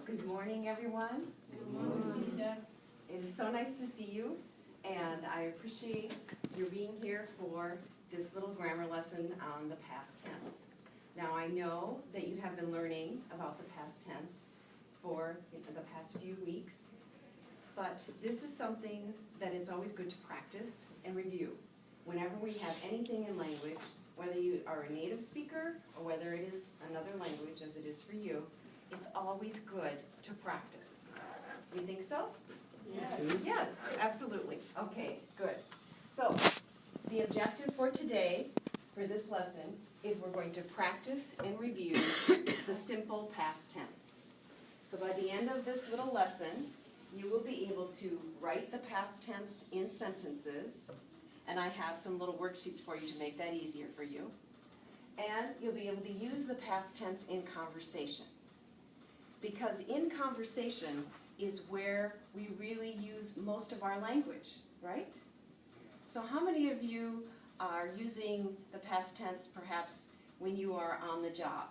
Good morning, everyone. Good morning, teacher. It is so nice to see you, and I appreciate your being here for this little grammar lesson on the past tense. Now, I know that you have been learning about the past tense for the past few weeks, but this is something that it's always good to practice and review. Whenever we have anything in language, whether you are a native speaker or whether it is another language, as it is for you, it's always good to practice. You think so? Yes. Yes, absolutely. Okay, good. So, the objective for today, for this lesson, is we're going to practice and review the simple past tense. So by the end of this little lesson, you will be able to write the past tense in sentences, and I have some little worksheets for you to make that easier for you. And you'll be able to use the past tense in conversation. Because in conversation is where we really use most of our language, right? So how many of you are using the past tense perhaps when you are on the job?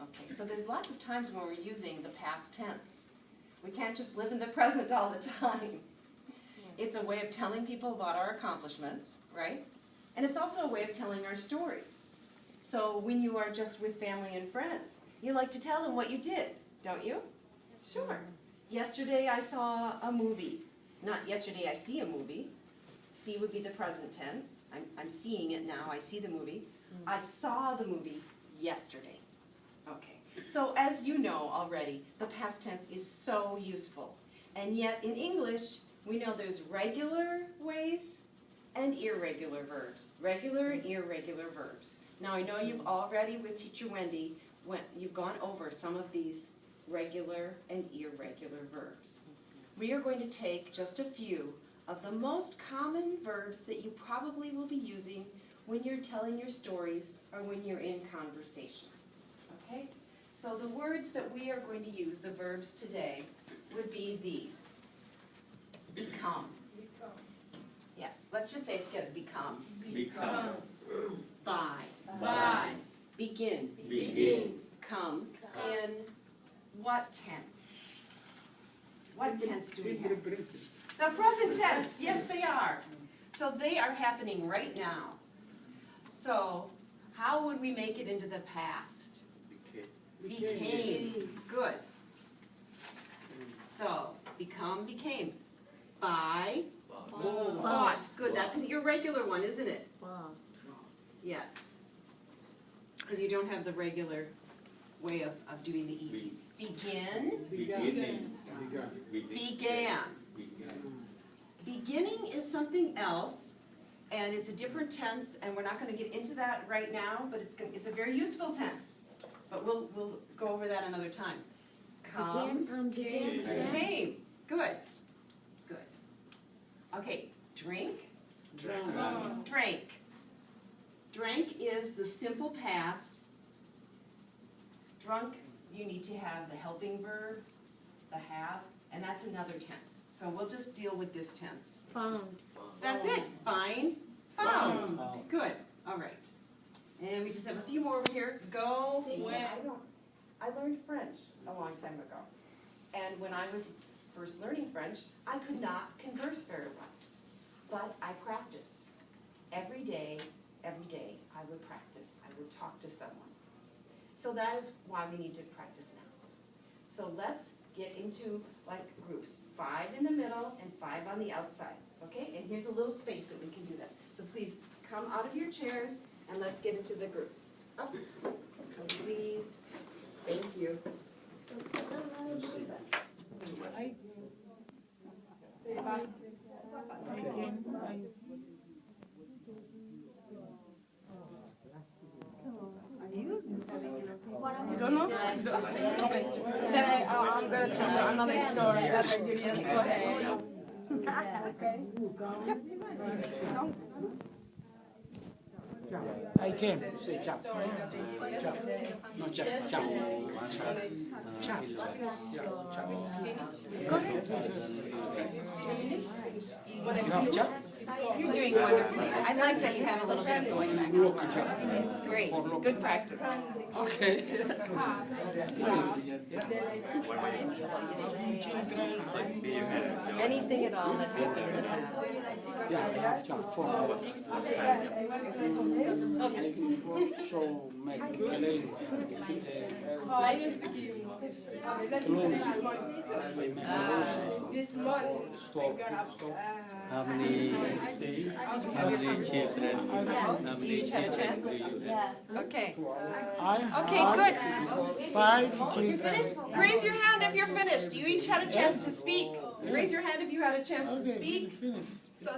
Okay, so there's lots of times when we're using the past tense. We can't just live in the present all the time. It's a way of telling people about our accomplishments, right? And it's also a way of telling our stories. So when you are just with family and friends, you like to tell them what you did, don't you? Sure. Yesterday I saw a movie. Not yesterday I see a movie. See would be the present tense. I'm seeing it now. I see the movie. I saw the movie yesterday. Okay. So as you know already, the past tense is so useful. And yet in English, we know there's regular ways and irregular verbs. Regular and irregular verbs. Now I know you've already, with Teacher Wendy, you've gone over some of these regular and irregular verbs. We are going to take just a few of the most common verbs that you probably will be using when you're telling your stories or when you're in conversation. Okay? So the words that we are going to use, the verbs today, would be these. Become. Yes, let's just say it together. Become. Become. Buy. Buy. Begin. Begin. Come. In what tense? What tense do we have? The present tense. Yes, they are. So they are happening right now. So how would we make it into the past? Became. Good. So become, became. Buy. Bought. Good. That's an irregular one, isn't it? Yes. Because you don't have the regular way of doing the E. Begin. Beginning. Began. Beginning is something else, and it's a different tense, and we're not going to get into that right now, but it's a very useful tense. But we'll go over that another time. Come. Came. Good. Good. Okay. Drink. Drank. Drank is the simple past. Drunk, you need to have the helping verb, the have, and that's another tense. So we'll just deal with this tense. Found. That's it. Find. Found. Good. All right. And we just have a few more over here. Go. Where? I learned French a long time ago. And when I was first learning French, I could not converse very well. But I practiced. Every day, I would practice. I would talk to someone. So that is why we need to practice now. So let's get into like groups. 5 in the middle and 5 on the outside. Okay? And here's a little space that we can do that. So please come out of your chairs and let's get into the groups. Up. Please. Thank you. You don't know? Then I'll go to another story. Yes, go ahead. Okay. I can. Say chap. Story that they did yesterday. No, chap. Chap. Chap. Yeah, chap. Go ahead. You have chap? You're doing wonderfully. I like that you have a little bit of going back. Local chap. It's great. Good practice. Okay. Nice. Anything at all that happened in the past. Yeah, I have chap 4 hours. So make clay, clothes. I make clothes for store. How many children? How many Each have a chance? do you have? Okay. I Okay, have good. 5 You children. finished? Raise your hand if you're finished. You each had a chance to speak. Raise your hand if you had a chance to Okay, speak. finished. So.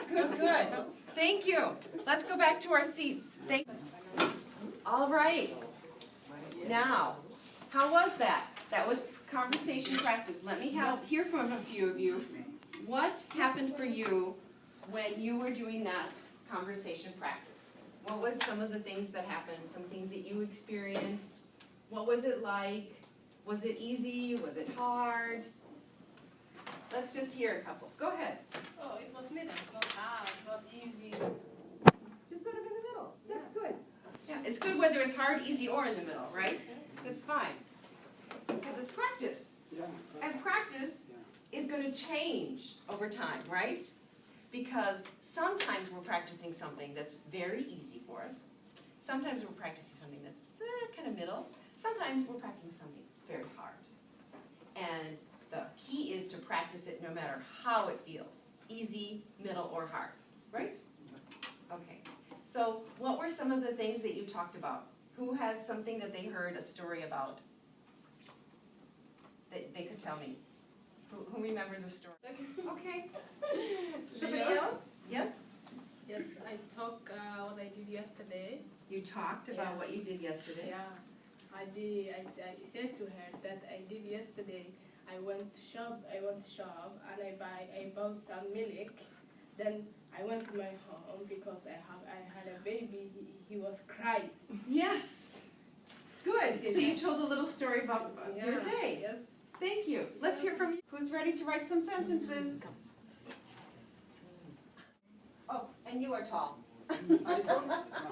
Good, good. Thank you. Let's go back to our seats. All right. Now, how was that? That was conversation practice. Let me hear from a few of you. What happened for you when you were doing that conversation practice? What was some of the things that happened, some things that you experienced? What was it like? Was it easy? Was it hard? Let's just hear a couple. Go ahead. Oh, it was middle, not hard, not easy. Just sort of in the middle. That's good. Yeah, it's good whether it's hard, easy, or in the middle, right? That's fine. Because it's practice. And practice is going to change over time, right? Because sometimes we're practicing something that's very easy for us. Sometimes we're practicing something that's kind of middle. Sometimes we're practicing something very hard. And the key is to practice it no matter how it feels. Easy, middle, or hard, right? Okay. So what were some of the things that you talked about? Who has something that they heard a story about that they could tell me? Who remembers a story? Okay. Somebody else? Yes? Yes, I talk what I did yesterday. You talked about what you did yesterday. Yeah, I did. I said to her that I did yesterday. I went to shop and I bought some milk. Then I went to my home because I had a baby. He was crying. Yes. Good. So you told a little story about your day. Yes. Thank you. Let's hear from you. Who's ready to write some sentences? Oh, and you are tall.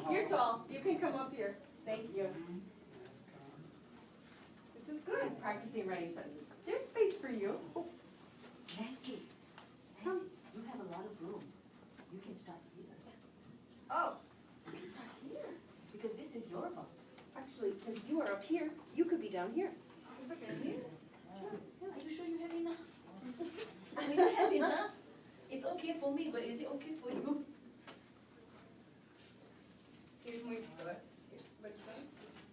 You're tall. You can come up here. Thank you. This is good, practicing writing sentences. There's space for you. Oh, Nancy, you have a lot of room. You can start here. oh, You can start here, because this is your box. actually, since you are up here, you could be down here. It's okay. Here? Are you sure you have enough? We don't have enough. It's okay for me, but is it okay for you?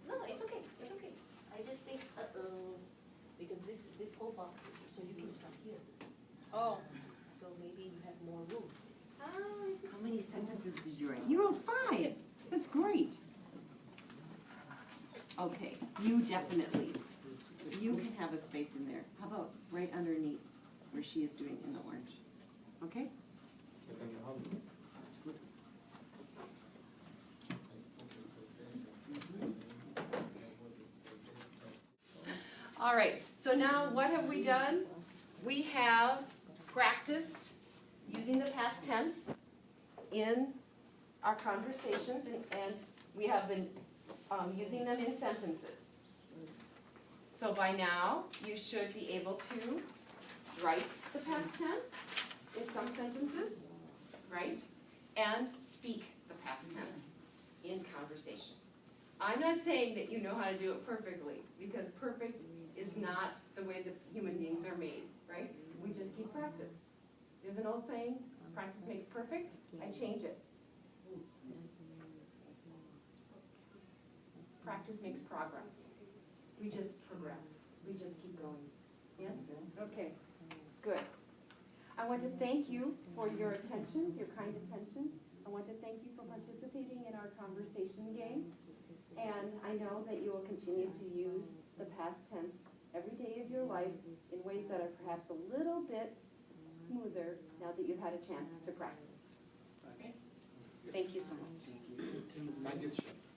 No, it's okay. It's okay. I just think, because this whole box is so you can start here. Oh. So maybe you have more room. How many sentences did you write? You wrote 5. That's great. Okay, you definitely, you can have a space in there. How about right underneath where she is doing in the orange? Okay? That's good. All right, so now what have we done? We have practiced using the past tense in our conversations, and we have been using them in sentences. So by now, you should be able to write the past tense in some sentences, right? And speak the past tense in conversation. I'm not saying that you know how to do it perfectly, because perfect is not the way that human beings are made, right? We just keep practice. There's an old saying, practice makes perfect. I change it. Practice makes progress. We just progress. We just keep going. Yes? Okay. Good. I want to thank you for your attention, your kind attention. I want to thank you for participating in our conversation game. And I know that you will continue to use the past tense every day of your life in ways that are perhaps a little bit smoother now that you've had a chance to practice. Thank you so much. Thank you.